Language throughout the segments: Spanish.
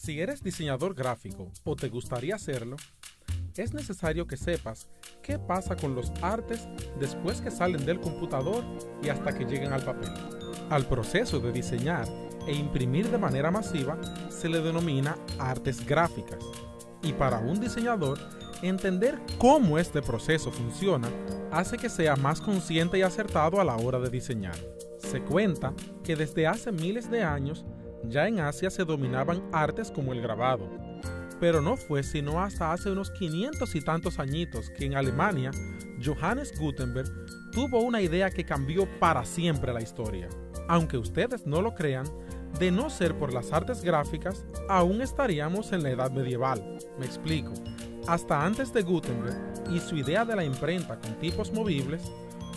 Si eres diseñador gráfico o te gustaría hacerlo, es necesario que sepas qué pasa con los artes después que salen del computador y hasta que lleguen al papel. Al proceso de diseñar e imprimir de manera masiva se le denomina artes gráficas. Y para un diseñador, entender cómo este proceso funciona hace que sea más consciente y acertado a la hora de diseñar. Se cuenta que desde hace miles de años ya en Asia se dominaban artes como el grabado, pero no fue sino hasta hace unos 500 y tantos añitos que en Alemania Johannes Gutenberg tuvo una idea que cambió para siempre la historia. Aunque ustedes no lo crean, de no ser por las artes gráficas, aún estaríamos en la edad medieval. Me explico. Hasta antes de Gutenberg y su idea de la imprenta con tipos movibles,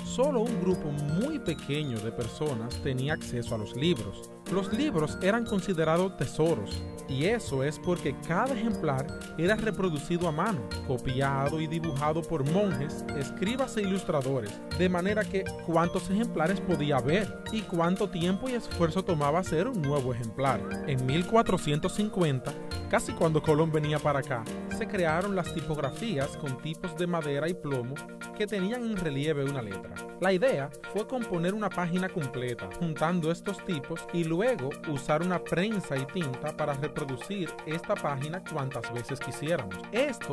solo un grupo muy pequeño de personas tenía acceso a los libros. Los libros eran considerados tesoros, y eso es porque cada ejemplar era reproducido a mano, copiado y dibujado por monjes, escribas e ilustradores, de manera que cuántos ejemplares podía haber y cuánto tiempo y esfuerzo tomaba hacer un nuevo ejemplar. En 1450, casi cuando Colón venía para acá, se crearon las tipografías con tipos de madera y plomo que tenían en relieve una letra. La idea fue componer una página completa, juntando estos tipos y luego usar una prensa y tinta para reproducir esta página cuantas veces quisiéramos. Esto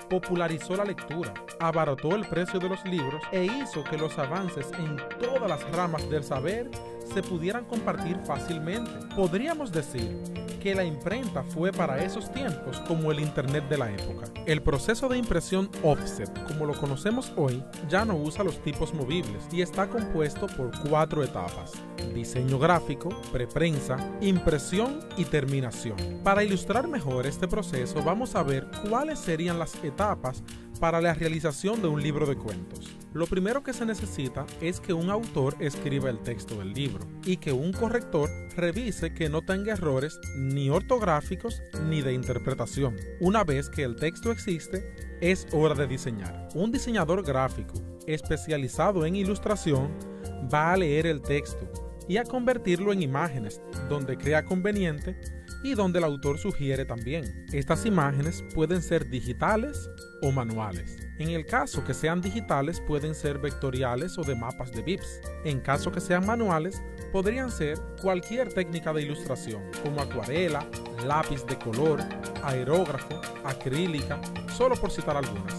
popularizó la lectura, abarató el precio de los libros e hizo que los avances en todas las ramas del saber se pudieran compartir fácilmente. Podríamos decir que la imprenta fue para esos tiempos como el internet de la época. El proceso de impresión offset, como lo conocemos hoy, ya no usa los tipos movibles y está compuesto por 4 etapas: diseño gráfico, preprensa, impresión y terminación. Para ilustrar mejor este proceso, vamos a ver cuáles serían las etapas para la realización de un libro de cuentos. Lo primero que se necesita es que un autor escriba el texto del libro y que un corrector revise que no tenga errores ni ortográficos ni de interpretación. Una vez que el texto existe, es hora de diseñar. Un diseñador gráfico especializado en ilustración va a leer el texto y a convertirlo en imágenes donde crea conveniente y donde el autor sugiere también. Estas imágenes pueden ser digitales o manuales. En el caso que sean digitales, pueden ser vectoriales o de mapas de bits. En caso que sean manuales, podrían ser cualquier técnica de ilustración, como acuarela, lápiz de color, aerógrafo, acrílica, solo por citar algunas.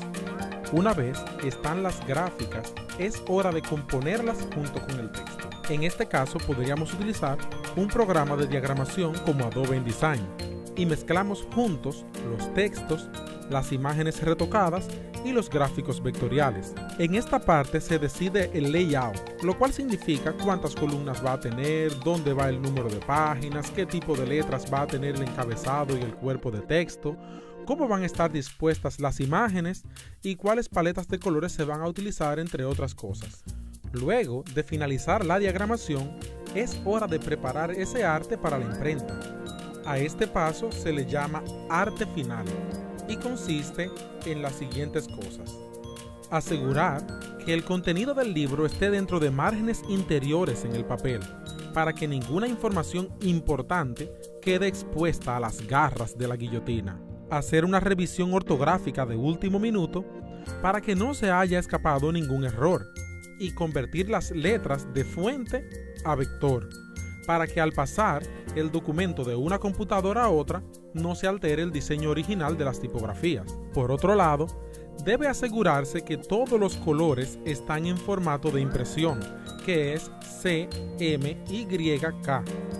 Una vez están las gráficas, es hora de componerlas junto con el texto. En este caso podríamos utilizar un programa de diagramación como Adobe InDesign y mezclamos juntos los textos, las imágenes retocadas y los gráficos vectoriales. En esta parte se decide el layout, lo cual significa cuántas columnas va a tener, dónde va el número de páginas, qué tipo de letras va a tener el encabezado y el cuerpo de texto, cómo van a estar dispuestas las imágenes y cuáles paletas de colores se van a utilizar, entre otras cosas. Luego de finalizar la diagramación, es hora de preparar ese arte para la imprenta. A este paso se le llama arte final y consiste en las siguientes cosas: asegurar que el contenido del libro esté dentro de márgenes interiores en el papel, para que ninguna información importante quede expuesta a las garras de la guillotina. Hacer una revisión ortográfica de último minuto para que no se haya escapado ningún error, y convertir las letras de fuente a vector, para que al pasar el documento de una computadora a otra no se altere el diseño original de las tipografías. Por otro lado, debe asegurarse que todos los colores están en formato de impresión, que es CMYK,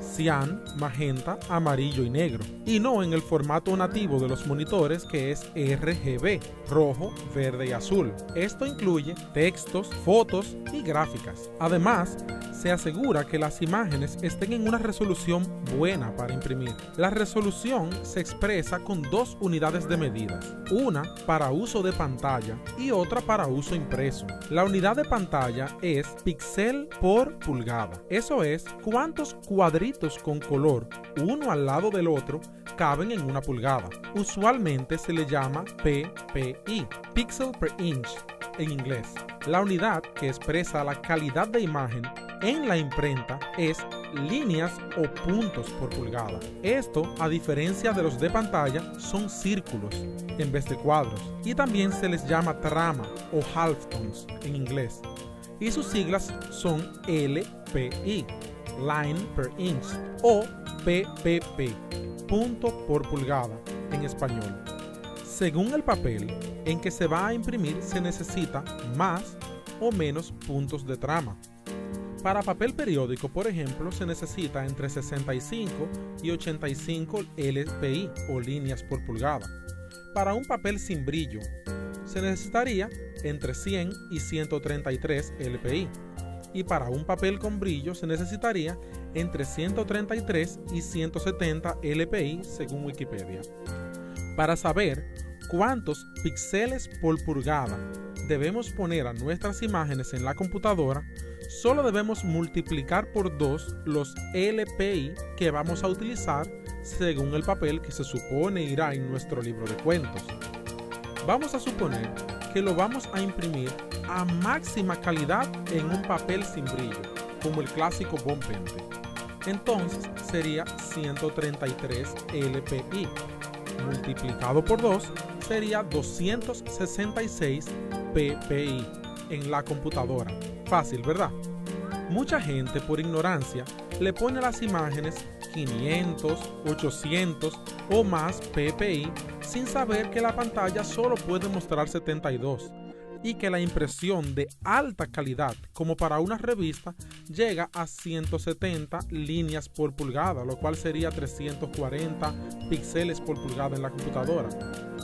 cian, magenta, amarillo y negro, y no en el formato nativo de los monitores, que es RGB, rojo, verde y azul. Esto incluye textos, fotos y gráficas. Además, se asegura que las imágenes estén en una resolución buena para imprimir. La resolución se expresa con 2 unidades de medidas, una para uso de pantalla y otra para uso impreso. La unidad de pantalla es píxel por pulgada. Eso es cuántos cuadritos con color, uno al lado del otro, caben en una pulgada. Usualmente se le llama PPI, Pixel per Inch en inglés. La unidad que expresa la calidad de imagen en la imprenta es líneas o puntos por pulgada. Esto, a diferencia de los de pantalla, son círculos en vez de cuadros, y también se les llama trama o halftones en inglés, y sus siglas son LPI, Line per Inch, o PPP, punto por pulgada en español. Según el papel en que se va a imprimir se necesita más o menos puntos de trama. Para papel periódico, por ejemplo, se necesita entre 65 y 85 LPI o líneas por pulgada. Para un papel sin brillo, se necesitaría entre 100 y 133 LPI. Y para un papel con brillo se necesitaría entre 133 y 170 LPI según Wikipedia. Para saber cuántos píxeles por pulgada debemos poner a nuestras imágenes en la computadora, solo debemos multiplicar por 2 los LPI que vamos a utilizar según el papel que se supone irá en nuestro libro de cuentos. Vamos a suponer que lo vamos a imprimir a máxima calidad en un papel sin brillo, como el clásico Bond Pente. Entonces sería 133 LPI. Multiplicado por 2 sería 266 PPI en la computadora. Fácil, ¿verdad? Mucha gente, por ignorancia, le pone a las imágenes 500, 800 o más PPI sin saber que la pantalla solo puede mostrar 72 y que la impresión de alta calidad, como para una revista, llega a 170 líneas por pulgada, lo cual sería 340 píxeles por pulgada en la computadora.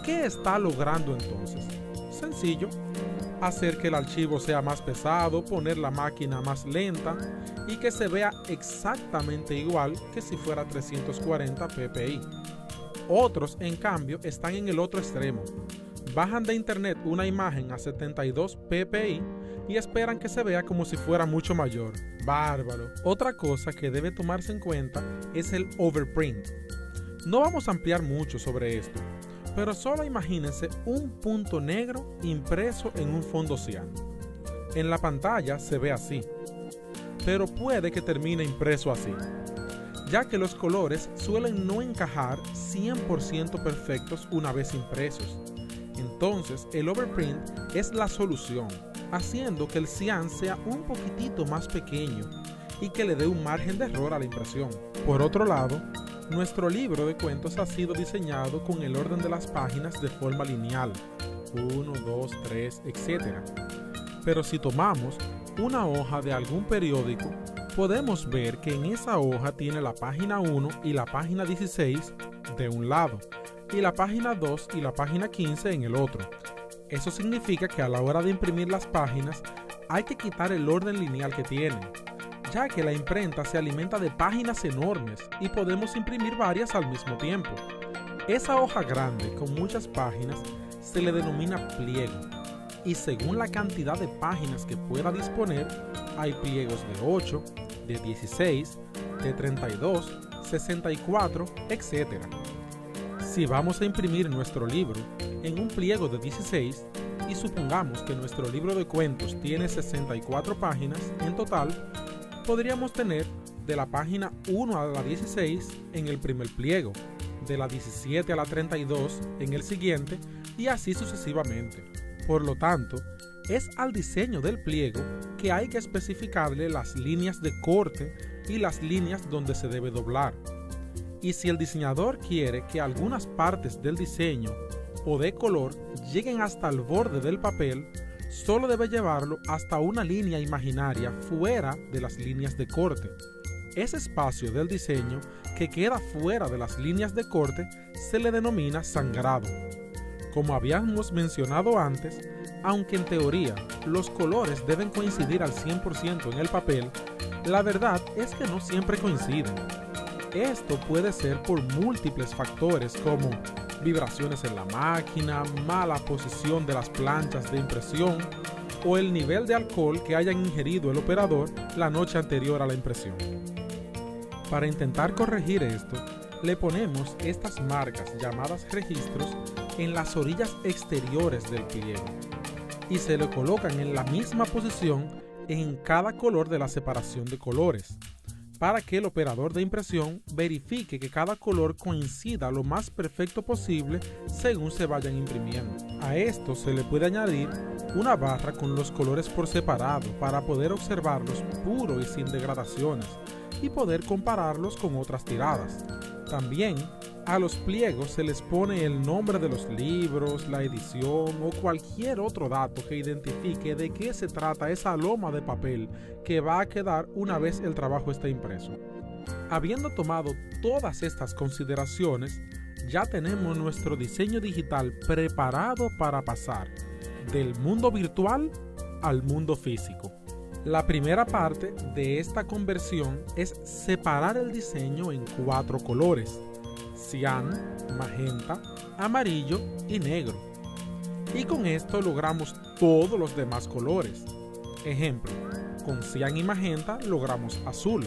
¿Qué está logrando entonces? Sencillo, hacer que el archivo sea más pesado, poner la máquina más lenta y que se vea exactamente igual que si fuera 340 ppi. Otros, en cambio, están en el otro extremo. Bajan de internet una imagen a 72 ppi y esperan que se vea como si fuera mucho mayor. Bárbaro. Otra cosa que debe tomarse en cuenta es el overprint. No vamos a ampliar mucho sobre esto, pero solo imagínense un punto negro impreso en un fondo cian. En la pantalla se ve así, pero puede que termine impreso así, ya que los colores suelen no encajar 100% perfectos una vez impresos. Entonces el overprint es la solución, haciendo que el cian sea un poquitito más pequeño y que le dé un margen de error a la impresión. Por otro lado, nuestro libro de cuentos ha sido diseñado con el orden de las páginas de forma lineal, 1, 2, 3, etc. Pero si tomamos una hoja de algún periódico, podemos ver que en esa hoja tiene la página 1 y la página 16 de un lado, y la página 2 y la página 15 en el otro. Eso significa que a la hora de imprimir las páginas hay que quitar el orden lineal que tienen, ya que la imprenta se alimenta de páginas enormes y podemos imprimir varias al mismo tiempo. Esa hoja grande con muchas páginas se le denomina pliego, y según la cantidad de páginas que pueda disponer, hay pliegos de 8, de 16, de 32, 64, etc. Si vamos a imprimir nuestro libro en un pliego de 16 y supongamos que nuestro libro de cuentos tiene 64 páginas en total, podríamos tener de la página 1 a la 16 en el primer pliego, de la 17 a la 32 en el siguiente y así sucesivamente. Por lo tanto, es al diseño del pliego que hay que especificarle las líneas de corte y las líneas donde se debe doblar. Y si el diseñador quiere que algunas partes del diseño o de color lleguen hasta el borde del papel, solo debe llevarlo hasta una línea imaginaria fuera de las líneas de corte. Ese espacio del diseño que queda fuera de las líneas de corte se le denomina sangrado. Como habíamos mencionado antes, aunque en teoría los colores deben coincidir al 100% en el papel, la verdad es que no siempre coinciden. Esto puede ser por múltiples factores como vibraciones en la máquina, mala posición de las planchas de impresión o el nivel de alcohol que hayan ingerido el operador la noche anterior a la impresión. Para intentar corregir esto, le ponemos estas marcas llamadas registros en las orillas exteriores del pliego y se le colocan en la misma posición en cada color de la separación de colores. para que el operador de impresión verifique que cada color coincida lo más perfecto posible según se vayan imprimiendo. A esto se le puede añadir una barra con los colores por separado para poder observarlos puros y sin degradaciones y poder compararlos con otras tiradas. También a los pliegos se les pone el nombre de los libros, la edición o cualquier otro dato que identifique de qué se trata esa loma de papel que va a quedar una vez el trabajo esté impreso. Habiendo tomado todas estas consideraciones, ya tenemos nuestro diseño digital preparado para pasar del mundo virtual al mundo físico. La primera parte de esta conversión es separar el diseño en 4 colores: cian, magenta, amarillo y negro. Y con esto logramos todos los demás colores. Ejemplo, con cian y magenta logramos azul.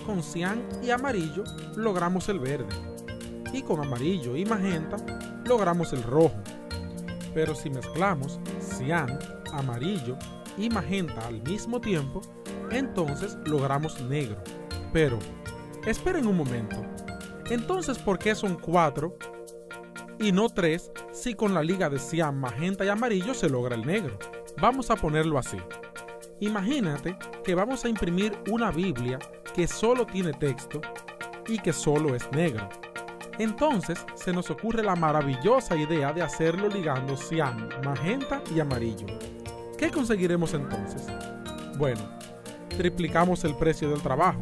Con cian y amarillo logramos el verde. Y con amarillo y magenta logramos el rojo. Pero si mezclamos cian, amarillo y magenta al mismo tiempo, entonces logramos negro. Pero, esperen un momento. Entonces, ¿por qué son 4 y no 3 si con la liga de cian, magenta y amarillo se logra el negro? Vamos a ponerlo así. Imagínate que vamos a imprimir una Biblia que solo tiene texto y que solo es negro. Entonces se nos ocurre la maravillosa idea de hacerlo ligando cian, magenta y amarillo. ¿Qué conseguiremos entonces? Bueno, triplicamos el precio del trabajo.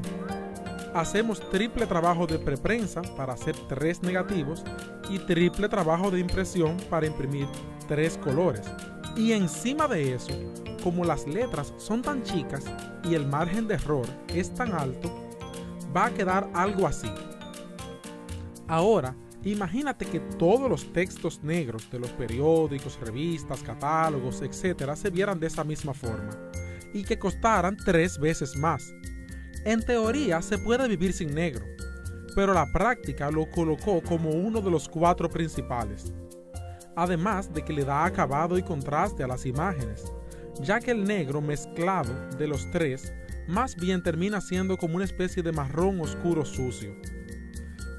Hacemos triple trabajo de preprensa para hacer 3 negativos y triple trabajo de impresión para imprimir 3 colores. Y encima de eso, como las letras son tan chicas y el margen de error es tan alto, va a quedar algo así. Ahora, imagínate que todos los textos negros de los periódicos, revistas, catálogos, etc. se vieran de esa misma forma y que costaran 3 veces más. En teoría se puede vivir sin negro, pero la práctica lo colocó como uno de los 4 principales. Además de que le da acabado y contraste a las imágenes, ya que el negro mezclado de los 3 más bien termina siendo como una especie de marrón oscuro sucio.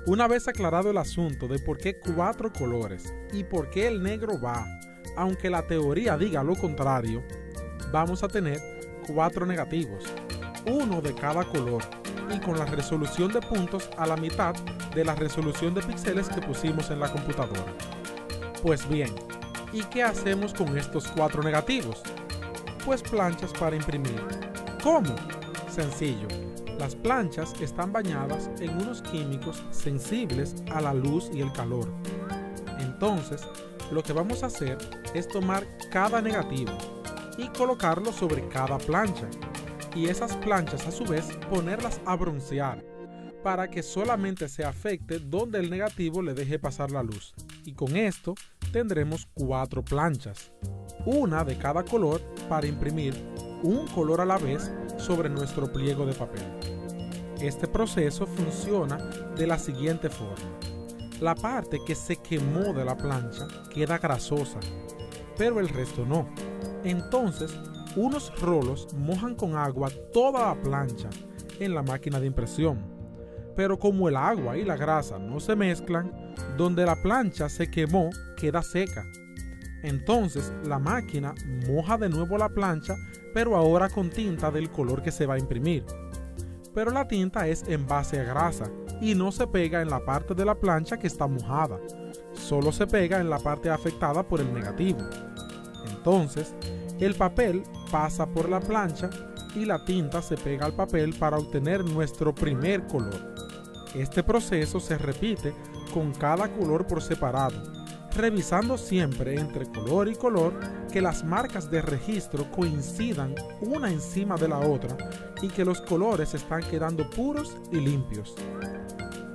Una vez aclarado el asunto de por qué 4 colores y por qué el negro va, aunque la teoría diga lo contrario, vamos a tener 4 negativos, uno de cada color y con la resolución de puntos a la mitad de la resolución de píxeles que pusimos en la computadora. Pues bien, ¿y qué hacemos con estos 4 negativos? Pues planchas para imprimir. ¿Cómo? Sencillo. Las planchas están bañadas en unos químicos sensibles a la luz y el calor. Entonces, lo que vamos a hacer es tomar cada negativo y colocarlo sobre cada plancha. Y esas planchas a su vez ponerlas a broncear para que solamente se afecte donde el negativo le deje pasar la luz. Y con esto tendremos 4 planchas, una de cada color para imprimir un color a la vez sobre nuestro pliego de papel. Este proceso funciona de la siguiente forma. La parte que se quemó de la plancha queda grasosa, pero el resto no. Entonces, unos rolos mojan con agua toda la plancha en la máquina de impresión. Pero como el agua y la grasa no se mezclan, donde la plancha se quemó queda seca. Entonces la máquina moja de nuevo la plancha, pero ahora con tinta del color que se va a imprimir. Pero la tinta es en base a grasa y no se pega en la parte de la plancha que está mojada, solo se pega en la parte afectada por el negativo. Entonces, el papel pasa por la plancha y la tinta se pega al papel para obtener nuestro primer color. Este proceso se repite con cada color por separado, revisando siempre entre color y color que las marcas de registro coincidan una encima de la otra y que los colores están quedando puros y limpios.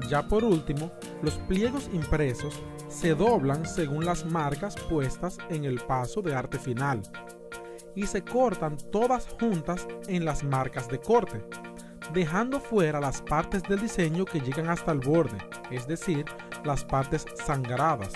Ya por último, los pliegos impresos se doblan según las marcas puestas en el paso de arte final y se cortan todas juntas en las marcas de corte, dejando fuera las partes del diseño que llegan hasta el borde, es decir, las partes sangradas.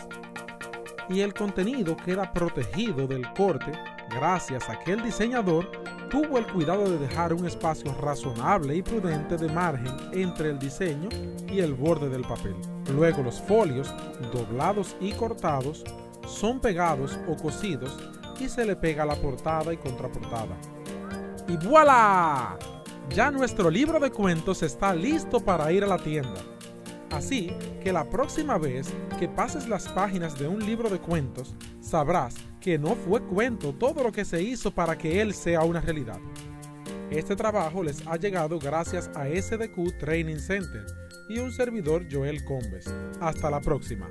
Y el contenido queda protegido del corte gracias a que el diseñador tuvo el cuidado de dejar un espacio razonable y prudente de margen entre el diseño y el borde del papel. Luego los folios, doblados y cortados, son pegados o cosidos y se le pega la portada y contraportada. ¡Y voilà! Ya nuestro libro de cuentos está listo para ir a la tienda. Así que la próxima vez que pases las páginas de un libro de cuentos, sabrás que no fue cuento todo lo que se hizo para que él sea una realidad. Este trabajo les ha llegado gracias a SDQ Training Center y un servidor Joel Combes. Hasta la próxima.